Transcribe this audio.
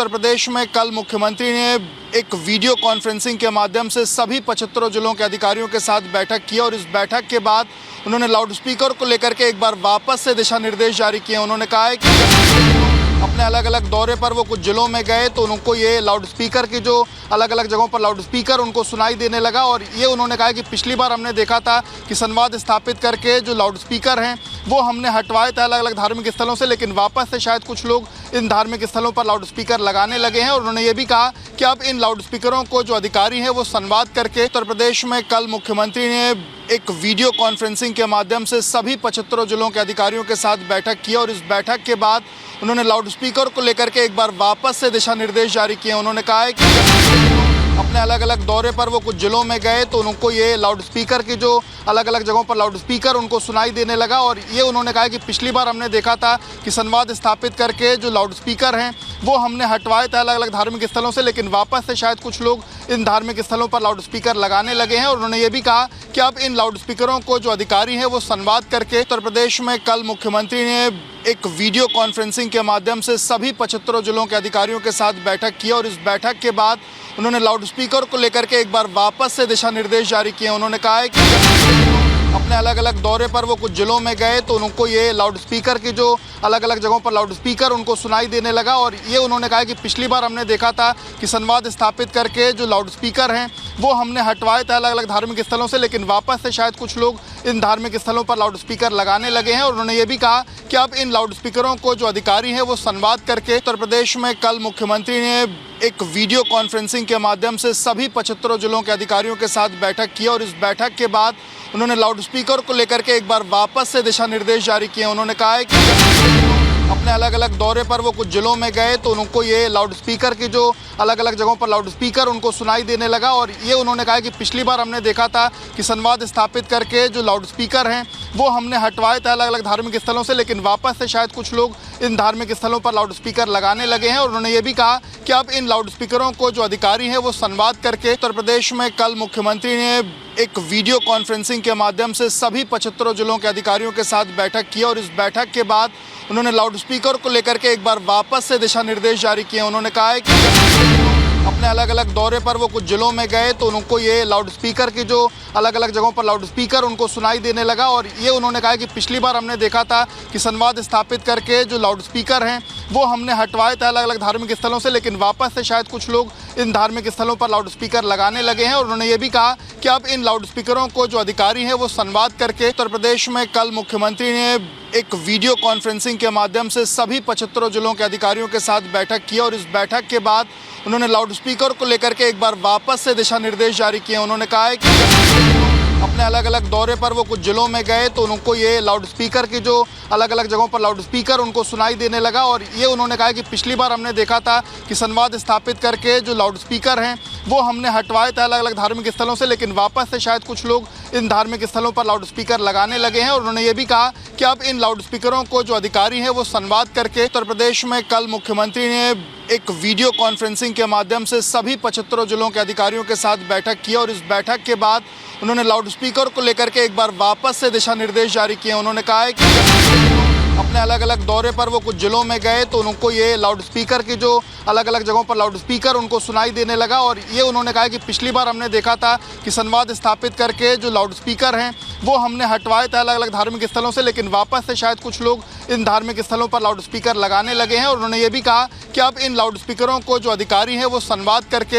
उत्तर प्रदेश में कल मुख्यमंत्री ने एक वीडियो कॉन्फ्रेंसिंग के माध्यम से सभी 75 जिलों के अधिकारियों के साथ बैठक की और इस बैठक के बाद उन्होंने लाउड स्पीकर को लेकर के एक बार वापस से दिशा निर्देश जारी किए। उन्होंने कहा है कि अपने अलग अलग दौरे पर वो कुछ जिलों में गए तो उनको ये लाउड स्पीकर की जो अलग अलग जगहों पर लाउड स्पीकर उनको सुनाई देने लगा। और ये उन्होंने कहा कि पिछली बार हमने देखा था कि संवाद स्थापित करके जो लाउड स्पीकर हैं वो हमने हटवाए थे अलग अलग धार्मिक स्थलों से, लेकिन वापस से शायद कुछ लोग इन धार्मिक स्थलों पर लाउड स्पीकर लगाने लगे हैं। और उन्होंने ये भी कहा कि अब इन लाउड स्पीकरों को जो अधिकारी हैं वो संवाद करके उत्तर प्रदेश में कल मुख्यमंत्री ने एक वीडियो कॉन्फ्रेंसिंग के माध्यम से सभी 75 जिलों के अधिकारियों के साथ बैठक की और इस बैठक के बाद उन्होंने लाउड स्पीकर को लेकर के एक बार वापस से दिशा निर्देश जारी किए। उन्होंने कहा है कि अपने अलग अलग दौरे पर वो कुछ जिलों में गए तो उनको ये लाउड स्पीकर की जो अलग अलग जगहों पर लाउड स्पीकर उनको सुनाई देने लगा। और ये उन्होंने कहा कि पिछली बार हमने देखा था कि संवाद स्थापित करके जो लाउड स्पीकर हैं वो हमने हटवाए थे अलग अलग धार्मिक स्थलों से, लेकिन वापस से शायद कुछ लोग इन धार्मिक स्थलों पर लाउड स्पीकर लगाने लगे हैं। और उन्होंने ये भी कहा कि अब इन लाउड स्पीकरों को जो अधिकारी हैं वो संवाद करके उत्तर प्रदेश में कल मुख्यमंत्री ने एक वीडियो कॉन्फ्रेंसिंग के माध्यम से सभी 75 जिलों के अधिकारियों के साथ बैठक की और इस बैठक के बाद उन्होंने लाउड स्पीकर को लेकर के एक बार वापस से दिशा निर्देश जारी किए। उन्होंने कहा है कि अपने अलग अलग दौरे पर वो कुछ जिलों में गए तो उनको ये लाउड स्पीकर की जो अलग अलग जगहों पर लाउड स्पीकर उनको सुनाई देने लगा। और ये उन्होंने कहा कि पिछली बार हमने देखा था कि संवाद स्थापित करके जो लाउड स्पीकर हैं वो हमने हटवाए थे अलग अलग धार्मिक स्थलों से, लेकिन वापस से शायद कुछ लोग इन धार्मिक स्थलों पर लाउड स्पीकर लगाने लगे हैं। और उन्होंने ये भी कहा कि अब इन लाउड स्पीकरों को जो अधिकारी हैं वो संवाद करके उत्तर प्रदेश में कल मुख्यमंत्री ने एक वीडियो कॉन्फ्रेंसिंग के माध्यम से सभी 75 जिलों के अधिकारियों के साथ बैठक की और इस बैठक के बाद उन्होंने लाउड स्पीकर को लेकर के एक बार वापस से दिशा निर्देश जारी किए। उन्होंने कहा है कि अपने अलग अलग दौरे पर वो कुछ जिलों में गए तो उनको ये लाउड स्पीकर की जो अलग अलग जगहों पर लाउड स्पीकर उनको सुनाई देने लगा। और ये उन्होंने कहा कि पिछली बार हमने देखा था कि संवाद स्थापित करके जो लाउड स्पीकर हैं वो हमने हटवाए थे अलग अलग धार्मिक स्थलों से, लेकिन वापस से शायद कुछ लोग इन धार्मिक स्थलों पर लाउड स्पीकर लगाने लगे हैं। और उन्होंने ये भी कहा कि अब इन लाउड स्पीकरों को जो अधिकारी हैं वो संवाद करके उत्तर प्रदेश में कल मुख्यमंत्री ने एक वीडियो कॉन्फ्रेंसिंग के माध्यम से सभी 75 जिलों के अधिकारियों के साथ बैठक की और इस बैठक के बाद उन्होंने लाउड स्पीकर को लेकर के एक बार वापस से दिशा निर्देश जारी किए। उन्होंने कहा है कि अपने अलग अलग दौरे पर वो कुछ जिलों में गए तो उनको ये लाउड स्पीकर की जो अलग अलग जगहों पर लाउड स्पीकर उनको सुनाई देने लगा। और ये उन्होंने कहा कि पिछली बार हमने देखा था कि संवाद स्थापित करके जो लाउड स्पीकर हैं वो हमने हटवाए थे अलग अलग धार्मिक स्थलों से, लेकिन वापस से शायद कुछ लोग इन धार्मिक स्थलों पर लाउड स्पीकर लगाने लगे हैं। और उन्होंने ये भी कहा कि अब इन लाउड स्पीकरों को जो अधिकारी हैं वो संवाद करके उत्तर प्रदेश में कल मुख्यमंत्री ने एक वीडियो कॉन्फ्रेंसिंग के माध्यम से सभी 75 जिलों के अधिकारियों के साथ बैठक की और इस बैठक के बाद उन्होंने लाउड स्पीकर को लेकर के एक बार वापस से दिशा निर्देश जारी किए। उन्होंने कहा है कि अपने अलग अलग दौरे पर वो कुछ जिलों में गए तो उनको ये लाउड स्पीकर की जो अलग अलग जगहों पर लाउड स्पीकर उनको सुनाई देने लगा। और ये उन्होंने कहा कि पिछली बार हमने देखा था कि संवाद स्थापित करके जो लाउड स्पीकर हैं वो हमने हटवाए थे अलग अलग धार्मिक स्थलों से, लेकिन वापस से शायद कुछ लोग इन धार्मिक स्थलों पर लाउड स्पीकर लगाने लगे हैं। और उन्होंने ये भी कहा कि अब इन लाउड स्पीकरों को जो अधिकारी हैं वो संवाद करके उत्तर प्रदेश में कल मुख्यमंत्री ने एक वीडियो कॉन्फ्रेंसिंग के माध्यम से सभी 75 जिलों के अधिकारियों के साथ बैठक की और इस बैठक के बाद उन्होंने लाउड स्पीकर को लेकर के एक बार वापस से दिशा निर्देश जारी किए। उन्होंने कहा है कि अपने अलग अलग दौरे पर वो कुछ जिलों में गए तो उनको ये लाउड स्पीकर की जो अलग अलग जगहों पर लाउड स्पीकर उनको सुनाई देने लगा। और ये उन्होंने कहा कि पिछली बार हमने देखा था कि संवाद स्थापित करके जो लाउड स्पीकर हैं वो हमने हटवाए थे अलग अलग धार्मिक स्थलों से, लेकिन वापस से शायद कुछ लोग इन धार्मिक स्थलों पर लाउड स्पीकर लगाने लगे हैं। और उन्होंने ये भी कहा कि अब इन लाउड स्पीकरों को जो अधिकारी हैं वो संवाद करके